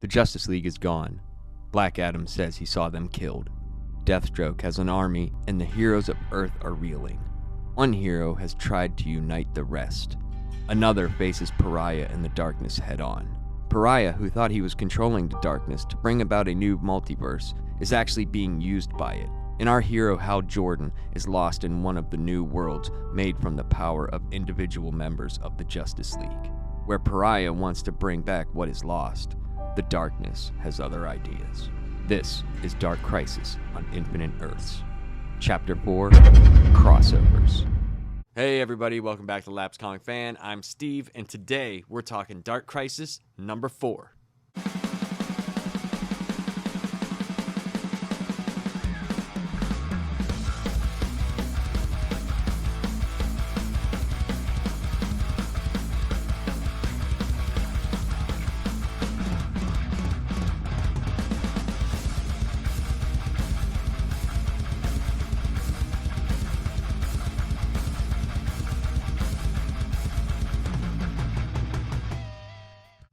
The Justice League is gone. Black Adam says he saw them killed. Deathstroke has an army, and the heroes of Earth are reeling. One hero has tried to unite the rest. Another faces Pariah and the darkness head-on. Pariah, who thought he was controlling the darkness to bring about a new multiverse, is actually being used by it. And our hero Hal Jordan is lost in one of the new worlds made from the power of individual members of the Justice League. Where Pariah wants to bring back what is lost, the darkness has other ideas. This is Dark Crisis on Infinite Earths. Chapter 4, Crossovers. Hey everybody, welcome back to Labs Comic Fan. I'm Steve, and today we're talking Dark Crisis number 4.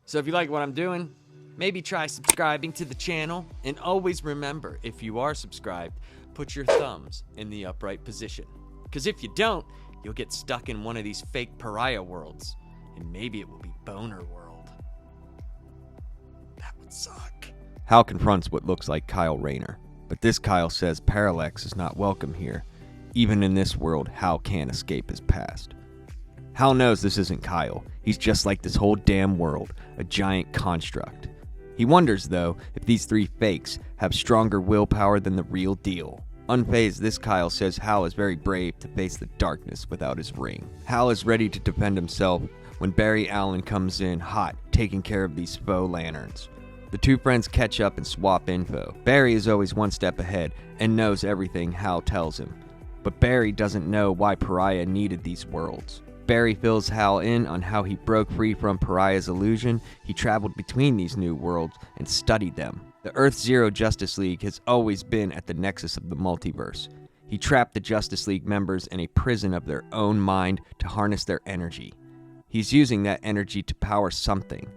So if you like what I'm doing, maybe try subscribing to the channel, and always remember, if you are subscribed, put your thumbs in the upright position. Because if you don't, you'll get stuck in one of these fake pariah worlds, and maybe it will be Boner World. That would suck. Hal confronts what looks like Kyle Rayner, but this Kyle says Parallax is not welcome here. Even in this world, Hal can't escape his past. Hal knows this isn't Kyle. He's just like this whole damn world, a giant construct. He wonders, though, if these three fakes have stronger willpower than the real deal. Unfazed, this Kyle says Hal is very brave to face the darkness without his ring. Hal is ready to defend himself when Barry Allen comes in hot, taking care of these faux lanterns. The two friends catch up and swap info. Barry is always one step ahead and knows everything Hal tells him. But Barry doesn't know why Pariah needed these worlds. Barry fills Hal in on how he broke free from Pariah's illusion. He traveled between these new worlds and studied them. The Earth-Zero Justice League has always been at the nexus of the multiverse. He trapped the Justice League members in a prison of their own mind to harness their energy. He's using that energy to power something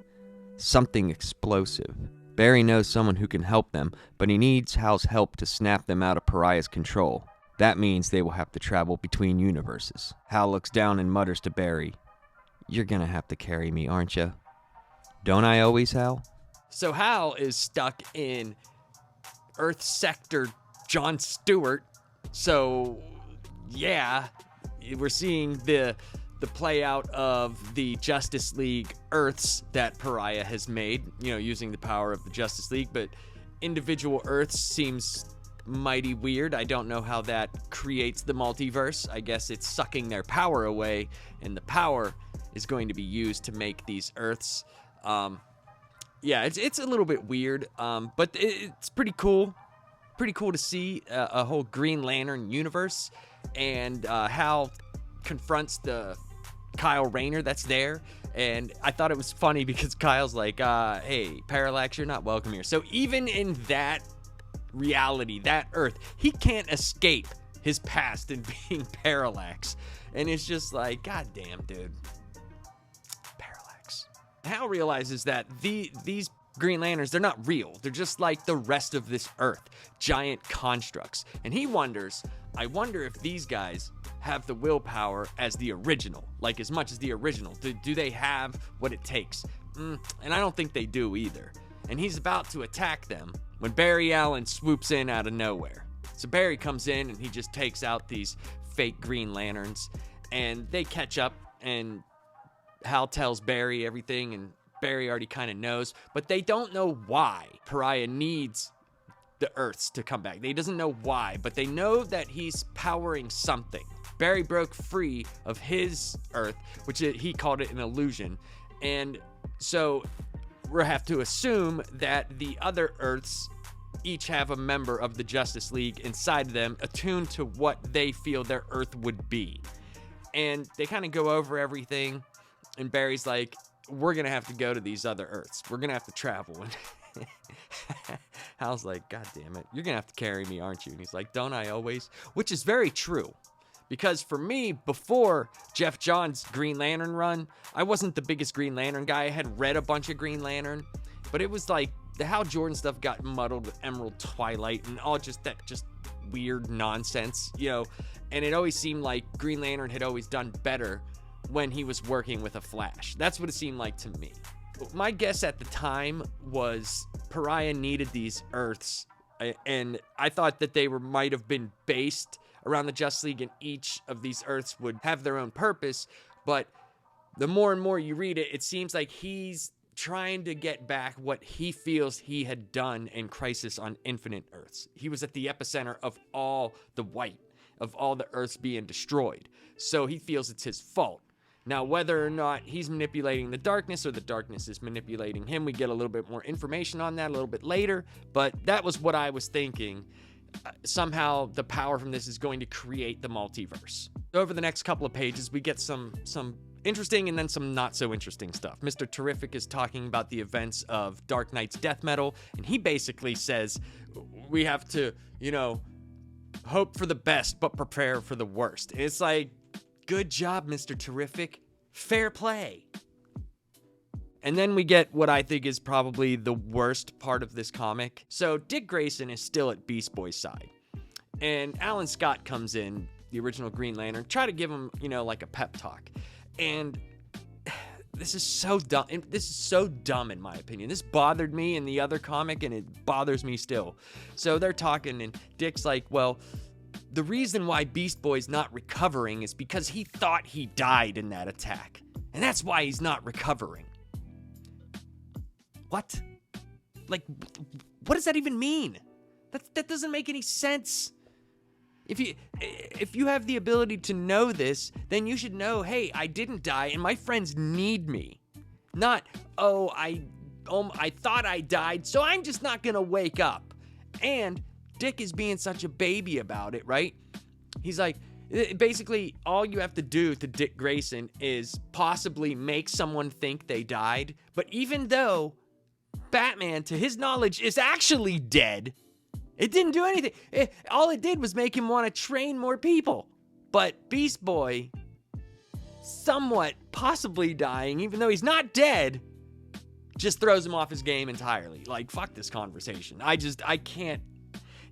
explosive. Barry knows someone who can help them, but he needs Hal's help to snap them out of Pariah's control. That means they will have to travel between universes. Hal looks down and mutters to Barry, "You're gonna have to carry me, aren't you?" "Don't I always, Hal?" So Hal is stuck in Earth Sector John Stewart. So, yeah, we're seeing the play out of the Justice League Earths that Pariah has made, using the power of the Justice League, but individual Earths seems mighty weird. I don't know how that creates the multiverse. I guess it's sucking their power away, and the power is going to be used to make these Earths. It's a little bit weird, but it's pretty cool. Pretty cool to see a whole Green Lantern universe, and Hal confronts the Kyle Rayner that's there, and I thought it was funny because Kyle's like, "Hey, Parallax, you're not welcome here." So even in that reality, that Earth, he can't escape his past and being Parallax, and it's just like, god damn, dude. Parallax. Hal realizes that these Green Lanterns, they're not real. They're just like the rest of this Earth, giant constructs, and he wonders, I wonder if these guys have the willpower as the original, like as much as the original. Do they have what it takes? And I don't think they do either. And he's about to attack them when Barry Allen swoops in out of nowhere. So Barry comes in and he just takes out these fake Green Lanterns, and they catch up, and Hal tells Barry everything, and Barry already kind of knows, but they don't know why Pariah needs the Earths to come back. He doesn't know why, but they know that he's powering something. Barry broke free of his Earth, which he called it an illusion, and so we have to assume that the other Earths each have a member of the Justice League inside them, attuned to what they feel their Earth would be. And they kind of go over everything, and Barry's like, "We're going to have to go to these other Earths. We're going to have to travel." And Hal's like, "God damn it, you're going to have to carry me, aren't you?" And he's like, "Don't I always?" Which is very true. Because for me, before Jeff Johns' Green Lantern run, I wasn't the biggest Green Lantern guy. I had read a bunch of Green Lantern, but it was like the Hal Jordan stuff got muddled with Emerald Twilight and all just weird nonsense, and it always seemed like Green Lantern had always done better when he was working with a Flash. That's what it seemed like to me. My guess at the time was Pariah needed these Earths, and I thought that they might have been based around the Justice League, and each of these Earths would have their own purpose. But the more and more you read it, it seems like he's trying to get back what he feels he had done in Crisis on Infinite Earths. He was at the epicenter of all the white, of all the Earths being destroyed. So he feels it's his fault. Now, whether or not he's manipulating the darkness or the darkness is manipulating him, we get a little bit more information on that a little bit later, but that was what I was thinking. Somehow the power from this is going to create the multiverse. Over the next couple of pages, we get some interesting and then some not so interesting stuff. Mr. Terrific is talking about the events of Dark Knight's death metal, and he basically says we have to, hope for the best but prepare for the worst. And it's like, good job, Mr. Terrific. Fair play. And then we get what I think is probably the worst part of this comic. So Dick Grayson is still at Beast Boy's side. And Alan Scott comes in, the original Green Lantern, try to give him, like a pep talk. And this is so dumb. This is so dumb in my opinion. This bothered me in the other comic and it bothers me still. So they're talking and Dick's like, well, the reason why Beast Boy's not recovering is because he thought he died in that attack. And that's why he's not recovering. What? Like, what does that even mean? That doesn't make any sense. If you have the ability to know this, then you should know, hey, I didn't die and my friends need me. Not, I thought I died, so I'm just not gonna wake up. And Dick is being such a baby about it, right? He's like, basically, all you have to do to Dick Grayson is possibly make someone think they died. But even though Batman, to his knowledge, is actually dead, it didn't do anything. All it did was make him want to train more people. But Beast Boy, somewhat possibly dying, even though he's not dead, just throws him off his game entirely. Like, fuck this conversation. I can't.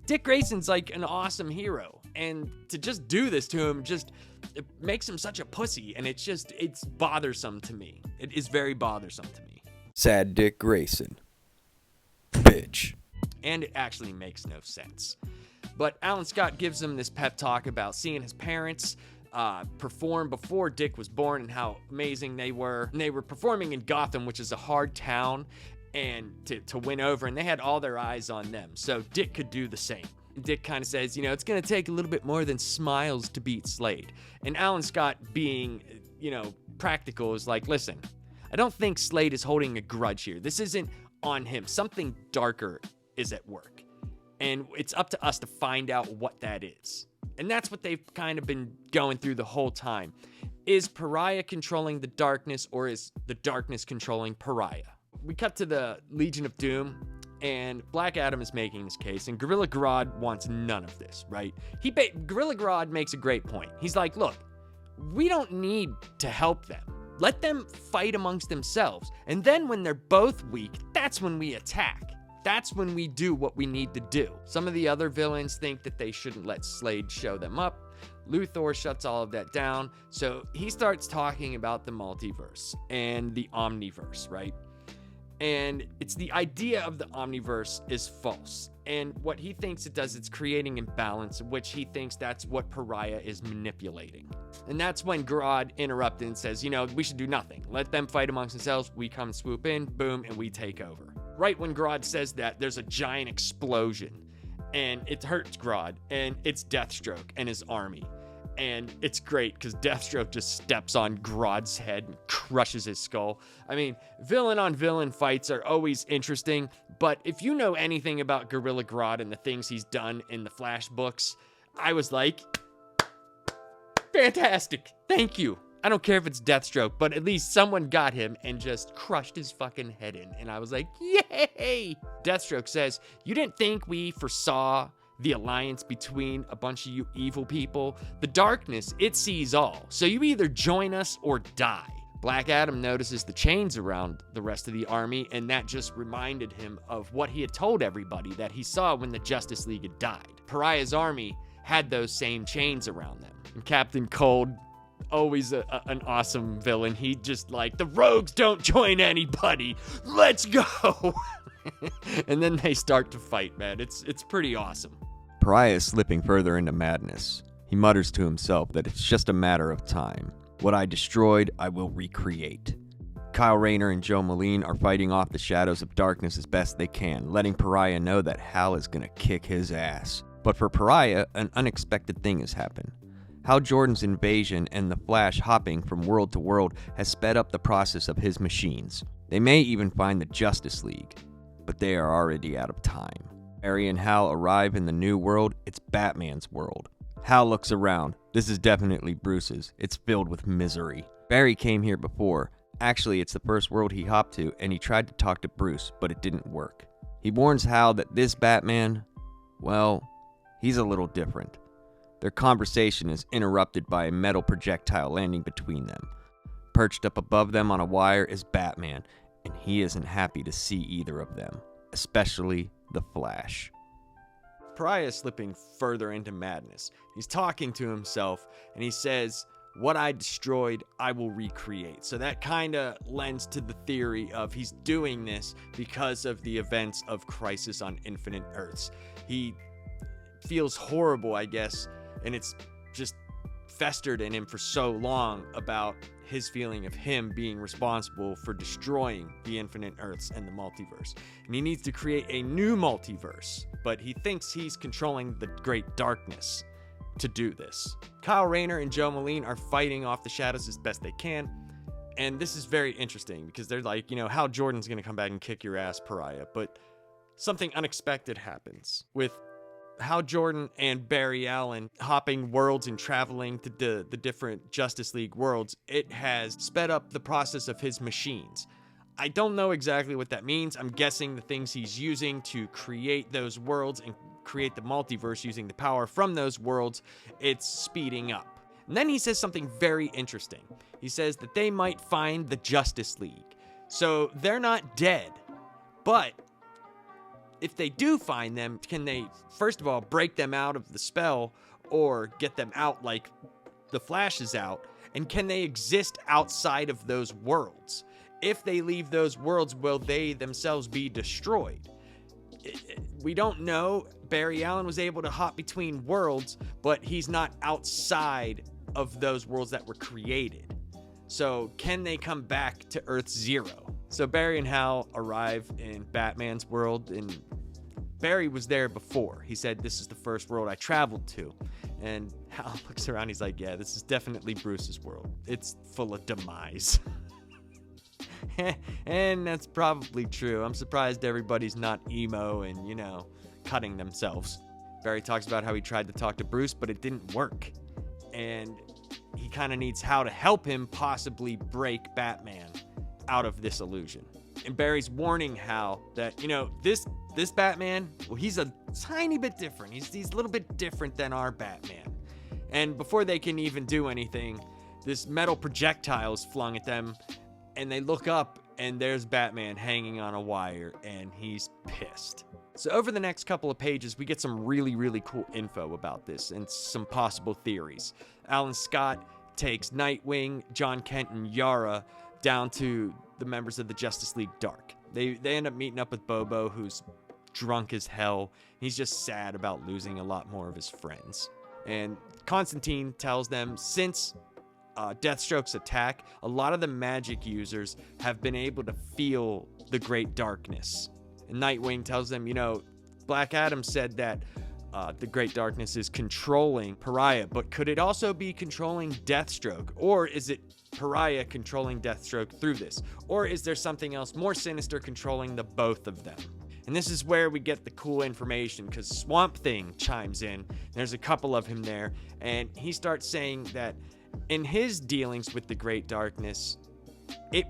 Dick Grayson's like an awesome hero, and to just do this to him it makes him such a pussy, and it's bothersome to me. It is very bothersome to me. Sad Dick Grayson. Bitch. And it actually makes no sense. But Alan Scott gives him this pep talk about seeing his parents perform before Dick was born and how amazing they were. And they were performing in Gotham, which is a hard town, and to win over, and they had all their eyes on them. So Dick could do the same. Dick kind of says, it's going to take a little bit more than smiles to beat Slade. And Alan Scott, being, practical, is like, listen, I don't think Slade is holding a grudge here. This isn't on him. Something darker is at work. And it's up to us to find out what that is. And that's what they've kind of been going through the whole time. Is Pariah controlling the darkness, or is the darkness controlling Pariah? We cut to the Legion of Doom, and Black Adam is making his case, and Gorilla Grodd wants none of this, right? Gorilla Grodd makes a great point. He's like, look, we don't need to help them. Let them fight amongst themselves. And then when they're both weak, that's when we attack. That's when we do what we need to do. Some of the other villains think that they shouldn't let Slade show them up. Luthor shuts all of that down. So he starts talking about the multiverse and the omniverse, right? And it's the idea of the omniverse is false. And what he thinks it does, it's creating imbalance, which he thinks that's what Pariah is manipulating. And that's when Grodd interrupted and says, we should do nothing. Let them fight amongst themselves. We come swoop in, boom, and we take over. Right when Grodd says that, there's a giant explosion. And it hurts Grodd. And it's Deathstroke and his army. And it's great because Deathstroke just steps on Grodd's head and crushes his skull. I mean, villain on villain fights are always interesting, but if you know anything about Gorilla Grodd and the things he's done in the Flash books, I was like, fantastic, thank you. I don't care if it's Deathstroke, but at least someone got him and just crushed his fucking head in. And I was like, yay! Deathstroke says, you didn't think we foresaw the alliance between a bunch of you evil people? The darkness, it sees all. So you either join us or die. Black Adam notices the chains around the rest of the army, and that just reminded him of what he had told everybody that he saw when the Justice League had died. Pariah's army had those same chains around them. And Captain Cold, always an awesome villain, he just like, the rogues don't join anybody, let's go. And then they start to fight, man. It's pretty awesome. Pariah is slipping further into madness. He mutters to himself that it's just a matter of time. What I destroyed, I will recreate. Kyle Rayner and Joe Moline are fighting off the shadows of darkness as best they can, letting Pariah know that Hal is gonna kick his ass. But for Pariah, an unexpected thing has happened. Hal Jordan's invasion and the Flash hopping from world to world has sped up the process of his machines. They may even find the Justice League, but they are already out of time. Barry and Hal arrive in the new world. It's Batman's world. Hal looks around. This is definitely Bruce's. It's filled with misery. Barry came here before. Actually, it's the first world he hopped to, and he tried to talk to Bruce, but it didn't work. He warns Hal that this Batman, well, he's a little different. Their conversation is interrupted by a metal projectile landing between them. Perched up above them on a wire is Batman, and he isn't happy to see either of them, especially the Flash. Pariah is slipping further into madness. He's talking to himself, and he says, what I destroyed, I will recreate. So that kind of lends to the theory of he's doing this because of the events of Crisis on Infinite Earths. He feels horrible, I guess, and it's just festered in him for so long about his feeling of him being responsible for destroying the Infinite Earths and the multiverse. And he needs to create a new multiverse, but he thinks he's controlling the great darkness to do this. Kyle Rayner and Joe Moline are fighting off the shadows as best they can, and this is very interesting because they're like, Hal Jordan's gonna come back and kick your ass, Pariah, but something unexpected happens with Hal Jordan and Barry Allen hopping worlds and traveling to the different Justice League worlds. It has sped up the process of his machines. I don't know exactly what that means. I'm guessing the things he's using to create those worlds and create the multiverse using the power from those worlds, it's speeding up. And then he says something very interesting. He says that they might find the Justice League. So they're not dead, but if they do find them, can they, first of all, break them out of the spell or get them out like the Flash is out? And can they exist outside of those worlds? If they leave those worlds, will they themselves be destroyed? We don't know. Barry Allen was able to hop between worlds, but he's not outside of those worlds that were created. So can they come back to Earth Zero? So Barry and Hal arrive in Batman's world, and Barry was there before. He said, this is the first world I traveled to. And Hal looks around, he's like, yeah, this is definitely Bruce's world. It's full of demise. And that's probably true. I'm surprised everybody's not emo and, cutting themselves. Barry talks about how he tried to talk to Bruce, but it didn't work. And he kind of needs Hal to help him possibly break Batman out of this illusion. And Barry's warning Hal that, this Batman, well, he's a tiny bit different. He's a little bit different than our Batman. And before they can even do anything, this metal projectile is flung at them, and they look up, and there's Batman hanging on a wire, and he's pissed. So over the next couple of pages, we get some really, really cool info about this and some possible theories. Alan Scott takes Nightwing, John Kent, and Yara down to the members of the Justice League Dark. They end up meeting up with Bobo, who's drunk as hell. He's just sad about losing a lot more of his friends. And Constantine tells them since Deathstroke's attack, a lot of the magic users have been able to feel the great darkness. And Nightwing tells them, Black Adam said that the great darkness is controlling Pariah, but could it also be controlling Deathstroke? Or is it Pariah controlling Deathstroke through this? Or is there something else more sinister controlling the both of them? And this is where we get the cool information, because Swamp Thing chimes in. There's a couple of him there, and he starts saying that in his dealings with the great darkness, it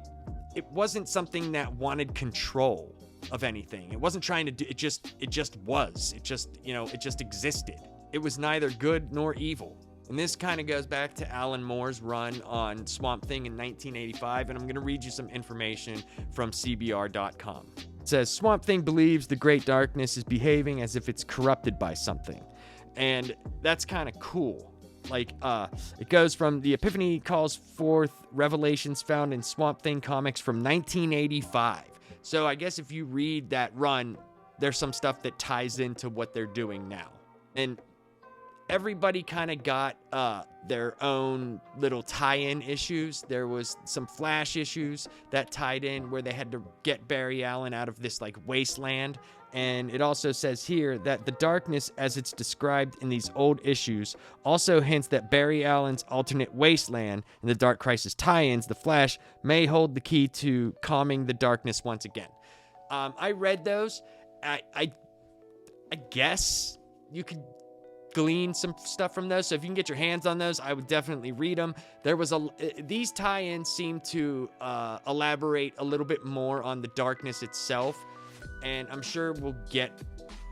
wasn't something that wanted control of anything. It wasn't trying to do it, just was. It just existed. It was neither good nor evil. And this kind of goes back to Alan Moore's run on Swamp Thing in 1985, and I'm going to read you some information from CBR.com. It says, Swamp Thing believes the Great Darkness is behaving as if it's corrupted by something. And that's kind of cool. Like, it goes from the Epiphany calls forth revelations found in Swamp Thing comics from 1985. So I guess if you read that run, there's some stuff that ties into what they're doing now. And everybody kind of got their own little tie-in issues. There was some Flash issues that tied in where they had to get Barry Allen out of this like wasteland. And it also says here that the darkness as it's described in these old issues also hints that Barry Allen's alternate wasteland and the Dark Crisis tie-ins, the Flash, may hold the key to calming the darkness once again. I read those. I guess you could glean some stuff from those. So if you can get your hands on those, I would definitely read them. These tie-ins seem to elaborate a little bit more on the darkness itself, and I'm sure we'll get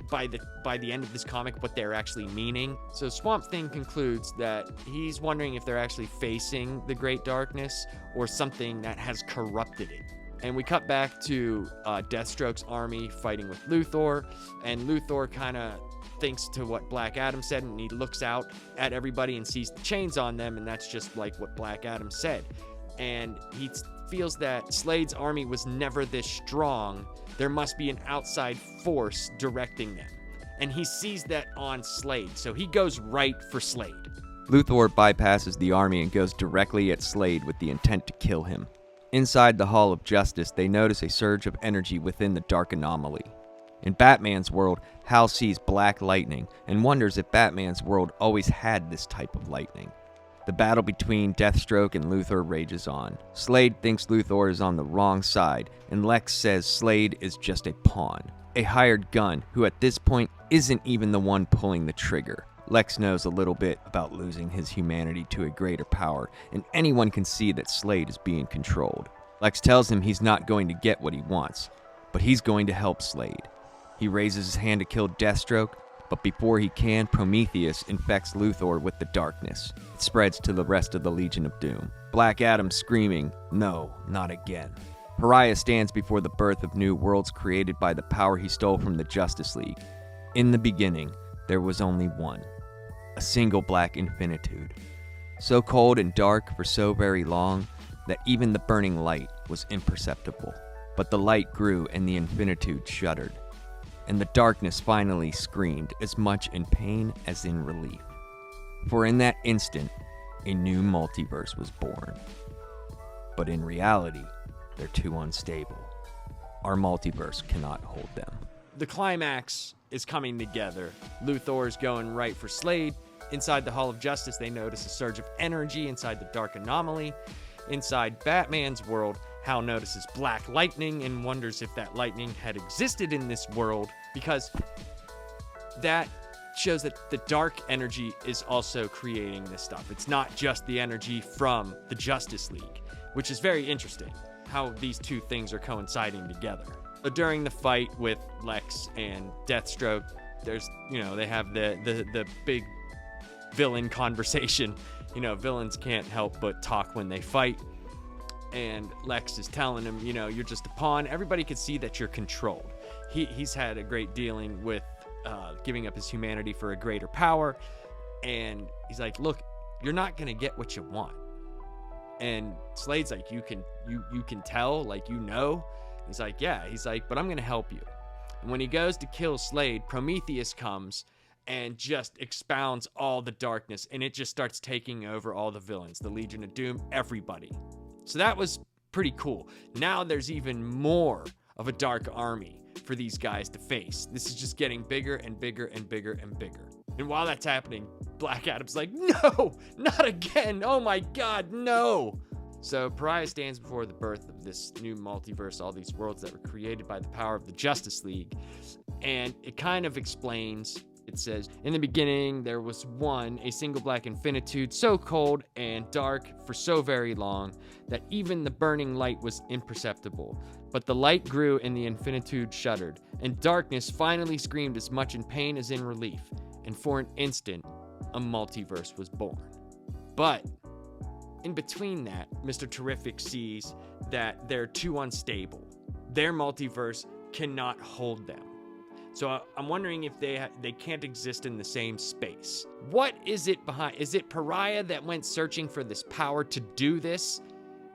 by the end of this comic what they're actually meaning. So Swamp Thing concludes that he's wondering if they're actually facing the Great Darkness or something that has corrupted it. And we cut back to Deathstroke's army fighting with Luthor, and Luthor kind of thinks to what Black Adam said, and he looks out at everybody and sees the chains on them, and that's just like what Black Adam said. And he feels that Slade's army was never this strong. There must be an outside force directing them. And he sees that on Slade, so he goes right for Slade. Luthor bypasses the army and goes directly at Slade with the intent to kill him. Inside the Hall of Justice, they notice a surge of energy within the dark anomaly. In Batman's world, Hal sees black lightning and wonders if Batman's world always had this type of lightning. The battle between Deathstroke and Luthor rages on. Slade thinks Luthor is on the wrong side, and Lex says Slade is just a pawn, a hired gun who at this point isn't even the one pulling the trigger. Lex knows a little bit about losing his humanity to a greater power, and anyone can see that Slade is being controlled. Lex tells him he's not going to get what he wants, but he's going to help Slade. He raises his hand to kill Deathstroke, but before he can, Prometheus infects Luthor with the darkness. It spreads to the rest of the Legion of Doom. Black Adam screaming, "No, not again." Pariah stands before the birth of new worlds created by the power he stole from the Justice League. In the beginning, there was only one, a single black infinitude, so cold and dark for so very long that even the burning light was imperceptible. But the light grew and the infinitude shuddered, and the darkness finally screamed as much in pain as in relief. For in that instant, a new multiverse was born. But in reality, they're too unstable. Our multiverse cannot hold them. The climax is coming together. Luthor is going right for Slade. Inside the Hall of Justice, they notice a surge of energy inside the dark anomaly. Inside Batman's world, Hal notices black lightning and wonders if that lightning had existed in this world, because that shows that the dark energy is also creating this stuff. It's not just the energy from the Justice League, which is very interesting, how these two things are coinciding together. So during the fight with Lex and Deathstroke, there's, they have the big villain conversation. Villains can't help but talk when they fight. And Lex is telling him, you're just a pawn. Everybody can see that you're controlled. He's had a great dealing with giving up his humanity for a greater power. And he's like, look, you're not going to get what you want. And Slade's like, you can tell, like, He's like, yeah. He's like, but I'm going to help you. And when he goes to kill Slade, Prometheus comes and just expounds all the darkness, and it just starts taking over all the villains, the Legion of Doom, everybody. So that was pretty cool. Now there's even more of a dark army for these guys to face. This is just getting bigger and bigger and bigger and bigger. And while that's happening, Black Adam's like, no, not again. Oh my God, no. So Pariah stands before the birth of this new multiverse, all these worlds that were created by the power of the Justice League. And it kind of explains, it says, in the beginning, there was one, a single black infinitude, so cold and dark for so very long that even the burning light was imperceptible. But the light grew and the infinitude shuddered, and darkness finally screamed as much in pain as in relief. And for an instant, a multiverse was born. But in between that, Mr. Terrific sees that they're too unstable. Their multiverse cannot hold them. So I'm wondering if they can't exist in the same space. What is it behind? Is it Pariah that went searching for this power to do this?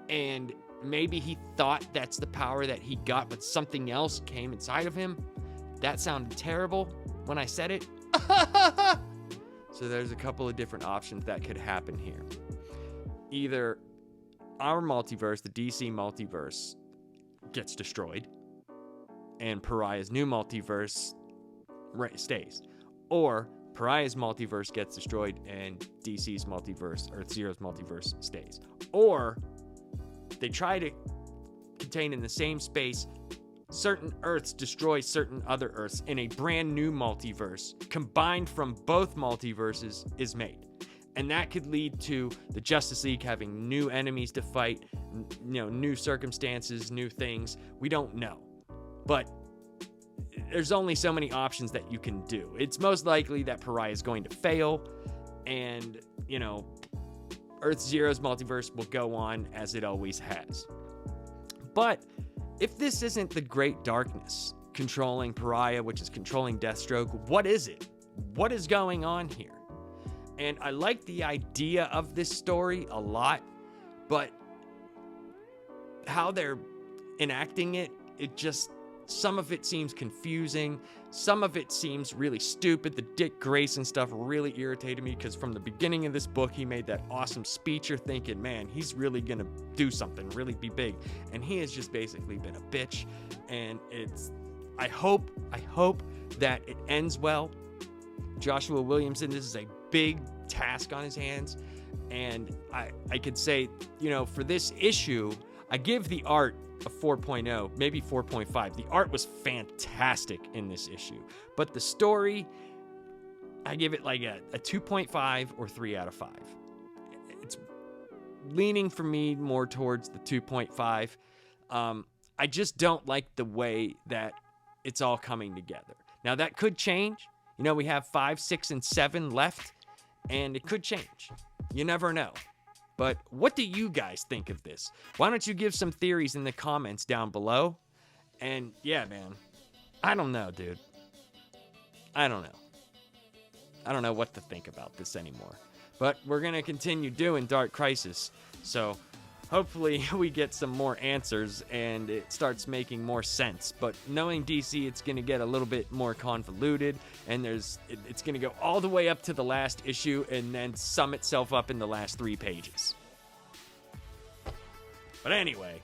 And maybe he thought that's the power that he got, but something else came inside of him? That sounded terrible when I said it. So there's a couple of different options that could happen here. Either our multiverse, the DC multiverse, gets destroyed, and Pariah's new multiverse stays. Or Pariah's multiverse gets destroyed and DC's multiverse, Earth Zero's multiverse, stays. Or they try to contain in the same space certain Earths destroy certain other Earths, and a brand new multiverse combined from both multiverses is made. And that could lead to the Justice League having new enemies to fight, new circumstances, new things. We don't know. But there's only so many options that you can do. It's most likely that Pariah is going to fail, and, Earth Zero's multiverse will go on as it always has. But if this isn't the Great Darkness controlling Pariah, which is controlling Deathstroke, what is it? What is going on here? And I like the idea of this story a lot, but how they're enacting it, some of it seems confusing. Some of it seems really stupid. The Dick Grayson stuff really irritated me because from the beginning of this book, he made that awesome speech. You're thinking, man, he's really going to do something, really be big. And he has just basically been a bitch. And I hope that it ends well. Joshua Williamson, this is a big task on his hands. And I could say, for this issue, I give the art a 4.0, maybe 4.5. The art was fantastic in this issue, but the story, I give it like a 2.5 or 3 out of 5. It's leaning for me more towards the 2.5. I just don't like the way that it's all coming together. Now that could change. We have 5, 6, and 7 left, and it could change. You never know. But what do you guys think of this? Why don't you give some theories in the comments down below? And yeah, man, I don't know, dude. I don't know what to think about this anymore. But we're going to continue doing Dark Crisis. So hopefully we get some more answers and it starts making more sense. But knowing DC, it's going to get a little bit more convoluted, and it's going to go all the way up to the last issue and then sum itself up in the last 3 pages. But anyway,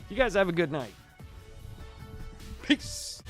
you guys have a good night. Peace.